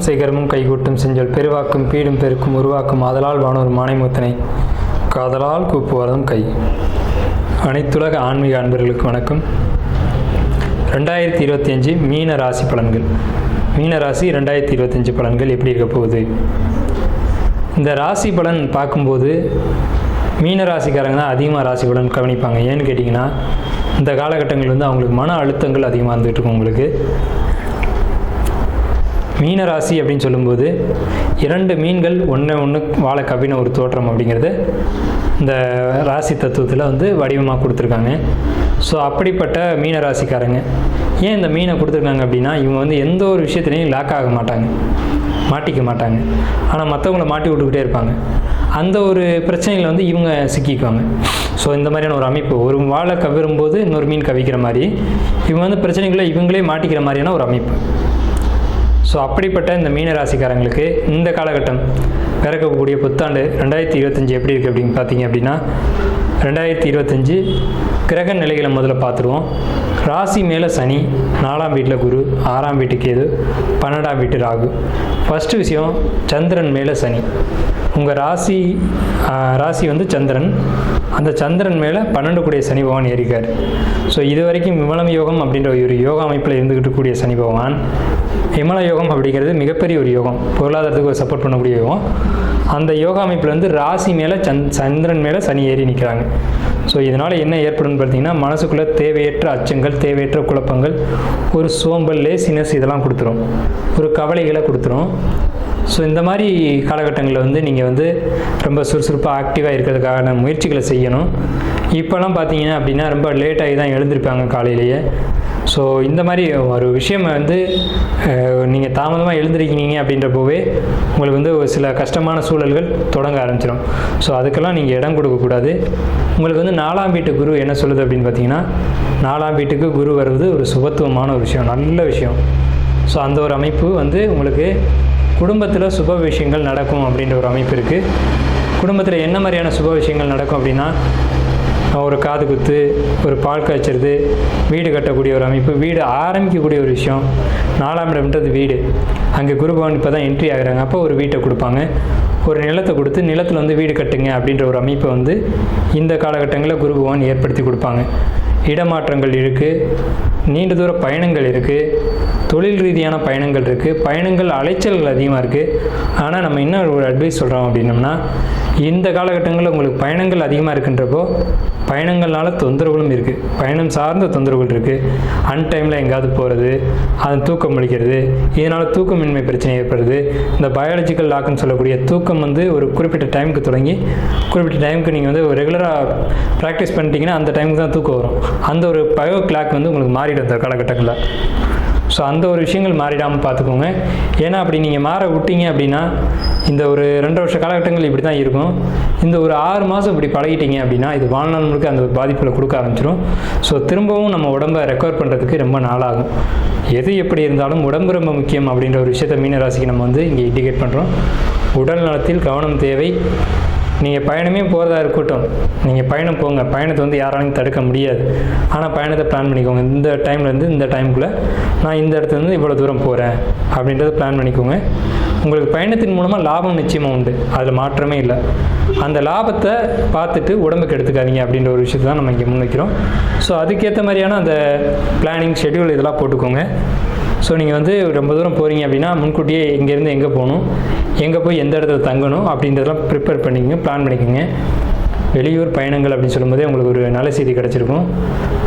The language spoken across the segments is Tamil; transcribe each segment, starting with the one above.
சிகரமும் கைகூட்டும் செஞ்சொல் பெருவாக்கும் பீடும் பெருக்கும் உருவாக்கும் ஆதலால் வானோர் மானைமுத்தனை காதலால் கூப்புவதும் கை. அனைத்துலக ஆன்மீக அன்பர்களுக்கு வணக்கம். 2025 மீன ராசி பலன்கள். மீன ராசி 2025 பலன்கள் எப்படி இருக்க போகுது? இந்த ராசி பலன் பார்க்கும்போது மீன ராசிக்காரங்க தான் அதிகமாக ராசி பலன் கவனிப்பாங்க. ஏன்னு கேட்டிங்கன்னா, இந்த காலகட்டங்கள் வந்து அவங்களுக்கு மன அழுத்தங்கள் அதிகமாக இருந்துகிட்ருக்கும். உங்களுக்கு மீன ராசி அப்படின்னு சொல்லும்போது 2 மீன்கள் ஒன்று வாழை கவ்வின ஒரு தோற்றம் அப்படிங்கிறது இந்த ராசி தத்துவத்தில் வந்து வடிவமாக கொடுத்துருக்காங்க. ஸோ அப்படிப்பட்ட மீன ராசிக்காரங்க ஏன் இந்த மீனை கொடுத்துருக்காங்க அப்படின்னா, இவங்க வந்து எந்த ஒரு விஷயத்துலையும் லாக் ஆக மாட்டாங்க, மாட்டிக்க மாட்டாங்க. ஆனால் மற்றவங்கள மாட்டி விட்டுக்கிட்டே இருப்பாங்க. அந்த ஒரு பிரச்சனையில் வந்து இவங்க சிக்கிக்குவாங்க. ஸோ இந்த மாதிரியான ஒரு அமைப்பு, ஒரு வாழை கவிரும்போது இன்னொரு மீன் கவிக்கிற மாதிரி இவங்க வந்து பிரச்சனைகளை இவங்களே மாட்டிக்கிற மாதிரியான ஒரு அமைப்பு. ஸோ அப்படிப்பட்ட இந்த மீன ராசிக்காரங்களுக்கு இந்த காலகட்டம் பிறக்கக்கூடிய புத்தாண்டு 2025 எப்படி இருக்குது அப்படின்னு பார்த்தீங்க அப்படின்னா, 2025 கிரக நிலைகளை முதல்ல பார்த்துருவோம். ராசி மேலே சனி, 4ஆம் வீட்டில் குரு, 6ஆம் வீட்டு கேது, 12ஆம் வீட்டு ராகு. ஃபஸ்ட்டு விஷயம், சந்திரன் மேலே சனி. உங்கள் ராசி வந்து சந்திரன், அந்த சந்திரன் மேலே 12 கூடிய சனி பகவான் ஏறிக்கார். ஸோ இது வரைக்கும் விமலம் யோகம் அப்படின்ற ஒரு யோகா அமைப்பில் இருந்துக்கிட்டு கூடிய சனி பகவான், விமல யோகம் அப்படிங்கிறது மிகப்பெரிய ஒரு யோகம், பொருளாதாரத்துக்கு ஒரு சப்போர்ட் பண்ணக்கூடிய யோகம். அந்த யோகா அமைப்பில் வந்து ராசி மேலே சந்திரன் மேலே சனி ஏறி நிற்கிறாங்க. ஸோ இதனால் என்ன ஏற்படும்னு பார்த்தீங்கன்னா, மனசுக்குள்ளே தேவையற்ற அச்சங்கள், தேவையற்ற குழப்பங்கள், ஒரு சோம்பல், லேசினஸ் இதெல்லாம் கொடுத்துரும், ஒரு கவலைகளை கொடுத்துரும். ஸோ இந்த மாதிரி காலகட்டங்களில் வந்து நீங்கள் வந்து ரொம்ப சுறுசுறுப்பாக ஆக்டிவாக இருக்கிறதுக்கான முயற்சிகளை செய்யணும். இப்போல்லாம் பார்த்தீங்கன்னா அப்படின்னா ரொம்ப லேட்டாகி தான் எழுந்திருப்பாங்க காலையிலேயே. ஸோ இந்த மாதிரி ஒரு விஷயம் வந்து நீங்கள் தாமதமாக எழுந்திருக்கீங்க அப்படின்றப்போவே உங்களுக்கு வந்து ஒரு சில கஷ்டமான சூழல்கள் தொடங்க ஆரம்பிச்சிடும். ஸோ அதுக்கெல்லாம் நீங்கள் இடம் கொடுக்கக்கூடாது. உங்களுக்கு வந்து 4ஆம் வீட்டு குரு என்ன சொல்லுது அப்படின்னு பார்த்தீங்கன்னா, 4ஆம் வீட்டுக்கு குரு வருவது ஒரு சுபத்துவமான ஒரு விஷயம், நல்ல விஷயம். ஸோ அந்த ஒரு அமைப்பு வந்து உங்களுக்கு குடும்பத்தில் சுப விஷயங்கள் நடக்கும் அப்படின்ற ஒரு அமைப்பு இருக்குது. குடும்பத்தில் என்ன மாதிரியான சுப விஷயங்கள் நடக்கும் அப்படின்னா, ஒரு காது குத்து, ஒரு பால் காய்ச்சறது, வீடு கட்டக்கூடிய ஒரு அமைப்பு, வீடு ஆரம்பிக்கக்கூடிய ஒரு விஷயம். 4ஆம் இடம்ன்றது வீடு, அங்கே குரு பகவான் இப்போ தான் என்ட்ரி ஆகுறாங்க. அப்போ ஒரு வீட்டை கொடுப்பாங்க, ஒரு நிலத்தை கொடுத்து நிலத்தில் வந்து வீடு கட்டுங்க அப்படின்ற ஒரு அமைப்பை வந்து இந்த காலகட்டங்களில் குரு பகவான் ஏற்படுத்தி கொடுப்பாங்க. இடமாற்றங்கள் இருக்குது, நீண்ட தூர பயணங்கள் இருக்குது, தொழில் ரீதியான பயணங்கள் இருக்குது, பயணங்கள் அலைச்சல்கள் அதிகமாக இருக்குது. ஆனால் நம்ம என்ன ஒரு அட்வைஸ் சொல்கிறோம் அப்படின்னம்னா, இந்த காலகட்டங்களில் உங்களுக்கு பயணங்கள் அதிகமாக இருக்குன்றப்போ பயணங்கள்னால தொந்தரவுகளும் இருக்குது, பயணம் சார்ந்த தொந்தரவுகள் இருக்குது. அன்டைமில் எங்கேயாவது போகிறது, அது தூக்கம் முழிக்கிறது, இதனால் தூக்கமின்மை பிரச்சனை ஏற்படுது. இந்த பயாலஜிக்கல் லாக்குன்னு சொல்லக்கூடிய தூக்கம் வந்து ஒரு குறிப்பிட்ட டைமுக்கு தொடங்கி குறிப்பிட்ட டைமுக்கு நீங்கள் வந்து ஒரு ரெகுலராக ப்ராக்டிஸ் பண்ணிட்டீங்கன்னா அந்த டைமுக்கு தான் தூக்கம் வரும். அந்த ஒரு பயோ கிளாக் வந்து உங்களுக்கு மாறிடும் இந்த காலகட்டங்களில். ஸோ அந்த ஒரு விஷயங்கள் மாறிடாமல் பார்த்துக்கோங்க. ஏன்னா அப்படி நீங்கள் மாற விட்டீங்க அப்படின்னா இந்த ஒரு 2 வருஷ காலகட்டங்கள் இப்படி தான் இருக்கும். இந்த ஒரு 6 மாதம் இப்படி பழகிட்டீங்க அப்படின்னா இது வாழ்நாள் முழுக்க அந்த ஒரு பாதிப்புகளை கொடுக்க ஆரம்பிச்சிடும். ஸோ திரும்பவும் நம்ம உடம்பை ரெக்கவர் பண்ணுறதுக்கு ரொம்ப நாளாகும். எது எப்படி இருந்தாலும் உடம்பு ரொம்ப முக்கியம் அப்படின்ற ஒரு விஷயத்தை மீனராசிக்கு நம்ம வந்து இங்கே இண்டிகேட் பண்ணுறோம். உடல் நலத்தில் கவனம் தேவை. நீங்கள் பயணமே போகிறதா இருக்கட்டும், நீங்கள் பயணம் போங்க, பயணத்தை வந்து யாராலையும் தடுக்க முடியாது. ஆனால் பயணத்தை பிளான் பண்ணிக்கோங்க. இந்த டைம்லேருந்து இந்த டைமுக்குள்ளே நான் இந்த இடத்துலேருந்து இவ்வளோ தூரம் போகிறேன் அப்படின்றத பிளான் பண்ணிக்கோங்க. உங்களுக்கு பயணத்தின் மூலமாக லாபம் நிச்சயமாக உண்டு, அதில் மாற்றமே இல்லை. அந்த லாபத்தை பார்த்துட்டு உடம்புக்கு எடுத்துக்காதீங்க அப்படின்ற ஒரு விஷயத்தை தான் நம்ம இங்கே முன்வைக்கிறோம். ஸோ அதுக்கேற்ற மாதிரியான அந்த பிளானிங் ஷெட்யூல் இதெல்லாம் போட்டுக்கோங்க. ஸோ நீங்கள் வந்து ரொம்ப தூரம் போகிறீங்க அப்படின்னா முன்கூட்டியே இங்கேருந்து எங்கே போகணும், எங்கே போய் எந்த இடத்துல தங்கணும் அப்படின்றதெல்லாம் ப்ரிப்பேர் பண்ணிக்கோங்க, பிளான் பண்ணிக்கோங்க. வெளியூர் பயணங்கள் அப்படின்னு சொல்லும்போதே உங்களுக்கு ஒரு நல்ல செய்தி கிடச்சிருக்கும்.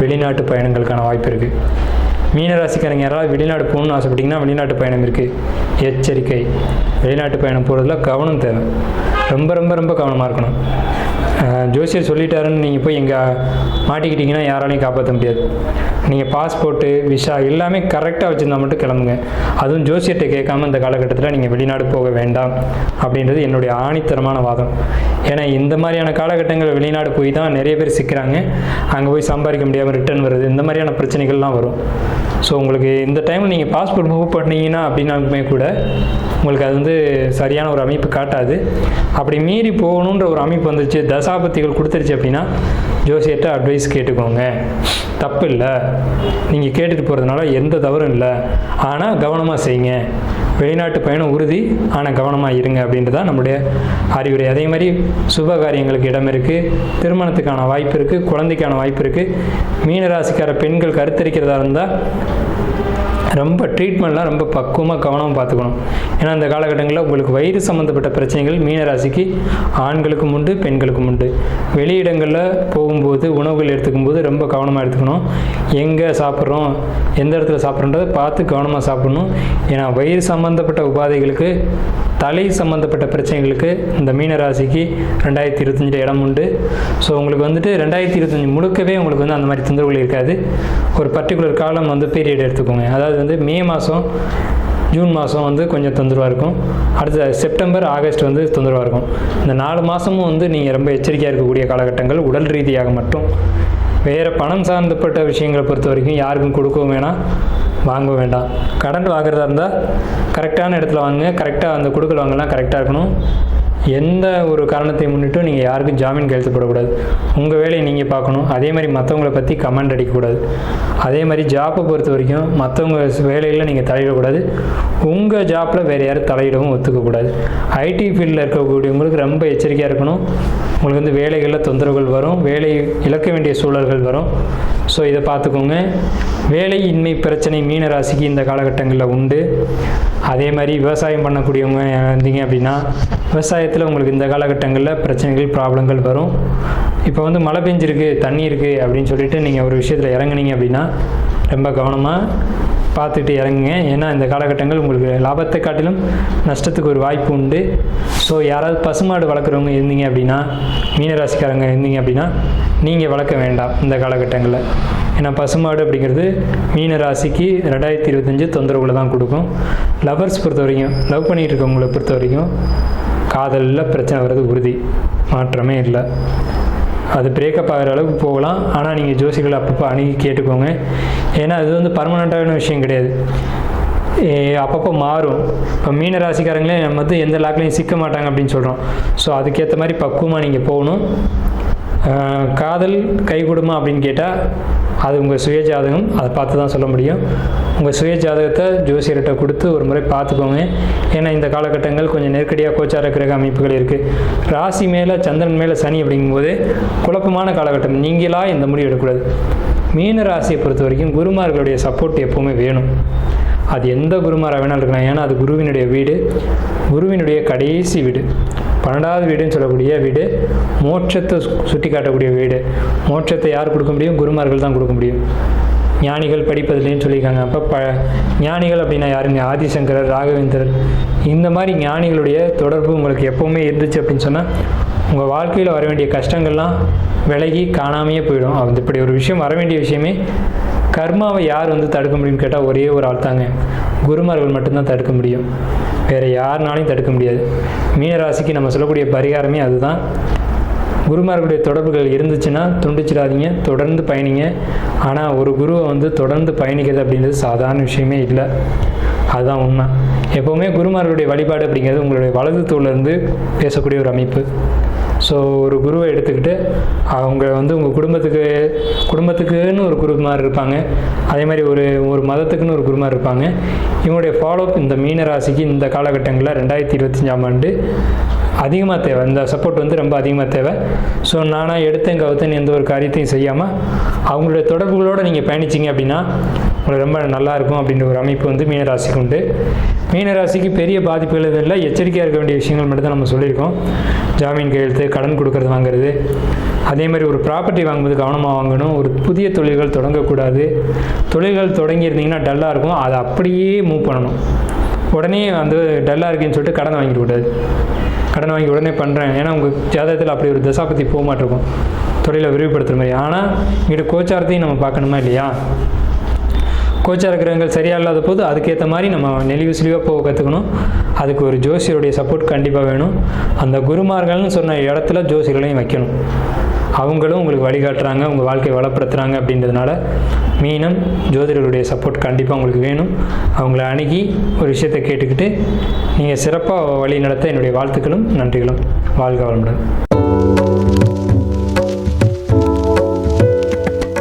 வெளிநாட்டு பயணங்களுக்கான வாய்ப்பு இருக்குது. மீனராசிக்காரங்க யாராவது வெளிநாடு போகணுன்னு ஆசைப்பட்டிங்கன்னா வெளிநாட்டு பயணம் இருக்குது. எச்சரிக்கை, வெளிநாட்டு பயணம் போகிறதுல கவனம் தேவை. ரொம்ப ரொம்ப ரொம்ப கவனமாக இருக்கணும். ஜோசியர் சொல்லிட்டாருன்னு நீங்கள் போய் எங்கே மாட்டிக்கிட்டிங்கன்னா யாராலையும் காப்பாற்ற முடியாது. நீங்கள் பாஸ்போர்ட்டு, விசா எல்லாமே கரெக்டாக வச்சுருந்தா மட்டும் கிளம்புங்க. அதுவும் ஜோசியர்கிட்ட கேட்காம இந்த காலகட்டத்தில் நீங்கள் வெளிநாடு போக வேண்டாம் அப்படின்றது என்னுடைய ஆணித்தரமான வாதம். ஏன்னா இந்த மாதிரியான காலகட்டங்கள் வெளிநாடு போய் தான் நிறைய பேர் சிக்கிறாங்க. அங்கே போய் சம்பாதிக்க முடியாமல் ரிட்டர்ன் வருது, இந்த மாதிரியான பிரச்சனைகள்லாம் வரும். ஸோ உங்களுக்கு இந்த டைமில் நீங்கள் பாஸ்போர்ட் மூவ் பண்ணீங்கன்னா அப்படின்னாலுமே கூட உங்களுக்கு அது வந்து சரியான ஒரு அமைப்பு காட்டாது. அப்படி மீறி போகணுன்ற ஒரு அமைப்பு வந்துருச்சு, தசாபத்திகள் கொடுத்துருச்சு அப்படின்னா ஜோசியர்கிட்ட அட்வைஸ் கேட்டுக்கோங்க. தப்பு இல்லை, நீங்கள் கேட்டுட்டு போகிறதுனால எந்த தவறும் இல்லை. ஆனால் கவனமாக செய்யுங்க. வெளிநாட்டு பயணம் உறுதி, ஆனால் கவனமாக இருங்க அப்படின்றதான் நம்முடைய அறிவுரை. அதே மாதிரி சுப காரியங்களுக்கு இடம் இருக்குது, திருமணத்துக்கான வாய்ப்பு இருக்குது, குழந்தைக்கான வாய்ப்பு இருக்குது. மீனராசிக்கார பெண்கள் கருத்தரிக்கிறதா இருந்தால் ரொம்ப ட்ரீட்மெண்ட்லாம் ரொம்ப பக்குவமாக கவனமாக பார்த்துக்கணும். ஏன்னா இந்த காலகட்டங்களில் உங்களுக்கு வயிறு சம்மந்தப்பட்ட பிரச்சனைகள் மீனராசிக்கு ஆண்களுக்கும் உண்டு, பெண்களுக்கும் உண்டு. வெளியிடங்களில் போகும்போது உணவுகள் எடுத்துக்கும் போது ரொம்ப கவனமாக எடுத்துக்கணும். எங்கே சாப்பிட்றோம், எந்த இடத்துல சாப்பிட்றோன்றதை பார்த்து கவனமாக சாப்பிடணும். ஏன்னா வயிறு சம்மந்தப்பட்ட உபாதைகளுக்கு, தலை சம்மந்தப்பட்ட பிரச்சனைகளுக்கு இந்த மீனராசிக்கு 2025 இடம் உண்டு. ஸோ உங்களுக்கு வந்துட்டு 2025 முழுக்கவே உங்களுக்கு வந்து அந்த மாதிரி தொந்தரவுகள் இருக்காது. ஒரு பர்டிகுலர் காலம் வந்து பீரியட் எடுத்துக்கோங்க. அதாவது வந்து மே மாதம், ஜூன் மாதம் வந்து கொஞ்சம் தொந்தரவாக இருக்கும். அடுத்த செப்டம்பர், ஆகஸ்ட் வந்து தொந்தரவாக இருக்கும். இந்த 4 மாதமும் வந்து நீங்கள் ரொம்ப எச்சரிக்கையாக இருக்கக்கூடிய காலகட்டங்கள். உடல் ரீதியாக மட்டும். வேறு பணம் சார்ந்தப்பட்ட விஷயங்களை பொறுத்த வரைக்கும் யாருக்கும் கொடுக்கவும் வேணாம், வாங்க வேண்டாம். கடன் வாங்குறதா இருந்தால் கரெக்டான இடத்துல வாங்குங்க. கரெக்டாக அந்த கொடுக்கல் வாங்கலாம் கரெக்டாக இருக்கணும். எந்த ஒரு காரணத்தை முன்னிட்டும் நீங்கள் யாருக்கும் ஜாமீன் கையெழுத்து போடக்கூடாது. உங்கள் வேலையை நீங்கள் பார்க்கணும். அதே மாதிரி மற்றவங்களை பற்றி கமெண்ட் அடிக்கக்கூடாது. அதே மாதிரி ஜாப்பை பொறுத்த வரைக்கும் மற்றவங்க வேலையில் நீங்கள் தலையிடக்கூடாது. உங்கள் ஜாப்பில் வேறு யாரும் தலையிடவும் ஒத்துக்கக்கூடாது. ஐடி ஃபீல்டில் இருக்கக்கூடியவங்களுக்கு ரொம்ப எச்சரிக்கையாக இருக்கணும். உங்களுக்கு வந்து வேலைகளில் தொந்தரவுகள் வரும், வேலை இழக்க வேண்டிய சூழல்கள் வரும். ஸோ இதை பார்த்துக்கோங்க. வேலையின்மை பிரச்சனை மீனராசிக்கு இந்த காலகட்டங்களில் உண்டு. அதே மாதிரி விவசாயம் பண்ணக்கூடியவங்க இருந்தீங்க அப்படின்னா விவசாயத்தில் உங்களுக்கு இந்த காலகட்டங்களில் பிரச்சனைகள், ப்ராப்ளங்கள் வரும். இப்போ வந்து மழை பெஞ்சிருக்கு, தண்ணி இருக்குது அப்படின்னு சொல்லிட்டு நீங்கள் ஒரு விஷயத்தில் இறங்குனீங்க அப்படின்னா ரொம்ப கவனமாக பார்த்துட்டு இறங்குங்க. ஏன்னா இந்த காலகட்டங்கள் உங்களுக்கு லாபத்தை காட்டிலும் நஷ்டத்துக்கு ஒரு வாய்ப்பு உண்டு. ஸோ யாராவது பசுமாடு வளர்க்குறவங்க இருந்தீங்க அப்படின்னா, மீனராசிக்காரங்க இருந்தீங்க அப்படின்னா நீங்கள் வளர்க்க வேண்டாம் இந்த காலகட்டங்களில். ஏன்னா பசுமாடு அப்படிங்கிறது மீனராசிக்கு 2025 தொந்தரவுகளை தான் கொடுக்கும். லவர்ஸ் பொறுத்த வரைக்கும், லவ் பண்ணிகிட்டு இருக்கவங்களை பொறுத்த வரைக்கும் காதலில் பிரச்சனை வர்றது உறுதி, மாற்றமே இல்லை. அது பிரேக்கப் ஆகிற அளவுக்கு போகலாம். ஆனால் நீங்கள் ஜோசிகளை அப்பப்போ அணுகி கேட்டுக்கோங்க. ஏன்னா அது வந்து பர்மனெண்ட்டான விஷயம் கிடையாது, அப்பப்போ மாறும். இப்போ மீனராசிக்காரங்களே நம்ம வந்து எந்த லாக்லையும் சிக்க மாட்டாங்க அப்படின்னு சொல்கிறோம். ஸோ அதுக்கேற்ற மாதிரி பக்குவமாக நீங்கள் போகணும். காதல் கைகூடுமா அப்படின்னு கேட்டால் அது உங்கள் சுய ஜாதகம், அதை பார்த்து தான் சொல்ல முடியும். உங்கள் சுய ஜாதகத்தை ஜோசியர்கிட்ட கொடுத்து ஒரு முறை பார்த்துக்கோங்க. ஏன்னா இந்த காலகட்டங்கள் கொஞ்சம் நெருக்கடியாக கோச்சார கிரக அமைப்புகள் இருக்குது. ராசி மேலே சந்திரன் மேலே சனி அப்படிங்கும்போது குழப்பமான காலகட்டம். நீங்களாக எந்த முடிவு எடுக்கக்கூடாது. மீன ராசியை பொறுத்த வரைக்கும் குருமார்களுடைய சப்போர்ட் எப்போவுமே வேணும். அது எந்த குருமாராக வேணாலும் இருக்கலாம். ஏன்னா அது குருவினுடைய வீடு, குருவினுடைய கடைசி வீடு, 12வது வீடுன்னு சொல்லக்கூடிய வீடு, மோட்சத்தை சுட்டி காட்டக்கூடிய வீடு. மோட்சத்தை யார் கொடுக்க முடியும்? குருமார்கள் தான் கொடுக்க முடியும். ஞானிகள் படிப்பதில்லைன்னு சொல்லியிருக்காங்க. அப்போ ஞானிகள் அப்படின்னா யாருங்க? ஆதிசங்கரர், ராகவேந்திரர், இந்த மாதிரி ஞானிகளுடைய தொடர்பு உங்களுக்கு எப்போவுமே இருந்துச்சு அப்படின்னு சொன்னால் உங்கள் வாழ்க்கையில் வர வேண்டிய கஷ்டங்கள்லாம் விலகி காணாமையே போயிடும். அது இப்படி ஒரு விஷயம் வர வேண்டிய விஷயமே. கர்மாவை யார் வந்து தடுக்க முடியும்னு கேட்டால் ஒரே ஒரு ஆள் தாங்க, குருமார்கள் மட்டும்தான் தடுக்க முடியும். வேறு யாருனாலையும் தடுக்க முடியாது. மீனராசிக்கு நம்ம சொல்லக்கூடிய பரிகாரமே அதுதான். குருமார்களுடைய தொடர்புகள் இருந்துச்சுன்னா துண்டிச்சிடாதீங்க, தொடர்ந்து பயணிங்க. ஆனால் ஒரு குருவை வந்து தொடர்ந்து பயணிக்கிறது அப்படின்றது சாதாரண விஷயமே இல்லை. அதுதான் உண்மை. எப்போவுமே குருமார்களுடைய வழிபாடு அப்படிங்கிறது உங்களுடைய வலது தோளிலிருந்து பேசக்கூடிய ஒரு அமைப்பு. ஸோ ஒரு குருவை எடுத்துக்கிட்டு அவங்க வந்து உங்கள் குடும்பத்துக்குன்னு ஒரு குருமார் இருப்பாங்க. அதே மாதிரி ஒரு மதத்துக்குன்னு ஒரு குருமார் இருப்பாங்க. இவங்களுடைய ஃபாலோஅப் இந்த மீனராசிக்கு இந்த காலகட்டங்களில் 2025ஆம் ஆண்டு அதிகமாக தேவை. இந்த சப்போர்ட் வந்து ரொம்ப அதிகமாக தேவை. ஸோ நானாக எடுத்தேன் கவுத்தேன் எந்த ஒரு காரியத்தையும் செய்யாமல் அவங்களுடைய தொடர்புகளோடு நீங்கள் பயணிச்சிங்க அப்படின்னா உங்களுக்கு ரொம்ப நல்லாயிருக்கும் அப்படின்ற ஒரு அமைப்பு வந்து மீனராசிக்கு உண்டு. மீனராசிக்கு பெரிய பாதிப்புகள் எதுவும் இல்லை. எச்சரிக்கையாக இருக்க வேண்டிய விஷயங்கள் மட்டும் தான் நம்ம சொல்லியிருக்கோம். ஜாமீன் கையெழுத்து, கடன் கொடுக்கறது, வாங்குறது. அதே மாதிரி ஒரு ப்ராப்பர்ட்டி வாங்கும்போது கவனமாக வாங்கணும். ஒரு புதிய தொழில்கள் தொடங்கக்கூடாது. தொழில்கள் தொடங்கியிருந்தீங்கன்னா டல்லாக இருக்கும், அதை அப்படியே மூவ் பண்ணணும். உடனே வந்து டல்லாக இருக்குன்னு சொல்லிட்டு கடனை வாங்கிட்டு கூடாது. கடன் வாங்கி உடனே பண்ணுறேன், ஏன்னா உங்கள் ஜாதகத்தில் அப்படி ஒரு தசாபத்தி போக மாட்டிருக்கும் தொழிலை விரிவுபடுத்துகிற மாதிரி. ஆனால் இங்கிட்ட கோச்சாரத்தையும் நம்ம பார்க்கணுமா இல்லையா? கோச்சார கிரகங்கள் சரியாக இல்லாத போது அதுக்கேற்ற மாதிரி நம்ம நெளிவு சுழிவாக போக கற்றுக்கணும். அதுக்கு ஒரு ஜோசியருடைய சப்போர்ட் கண்டிப்பாக வேணும். அந்த குருமார்கள்னு சொன்ன இடத்துல ஜோசியர்களையும் வைக்கணும். அவங்களும் உங்களுக்கு வழிகாட்டுறாங்க, உங்கள் வாழ்க்கையை வளப்படுத்துகிறாங்க. அப்படின்றதுனால மீனம் ஜோதிடர்களுடைய சப்போர்ட் கண்டிப்பாக உங்களுக்கு வேணும். அவங்கள அணுகி ஒரு விஷயத்தை கேட்டுக்கிட்டு நீங்கள் சிறப்பாக வழி நடத்த என்னுடைய வாழ்த்துக்களும் நன்றிகளும். வாழ்க வளமுடன்.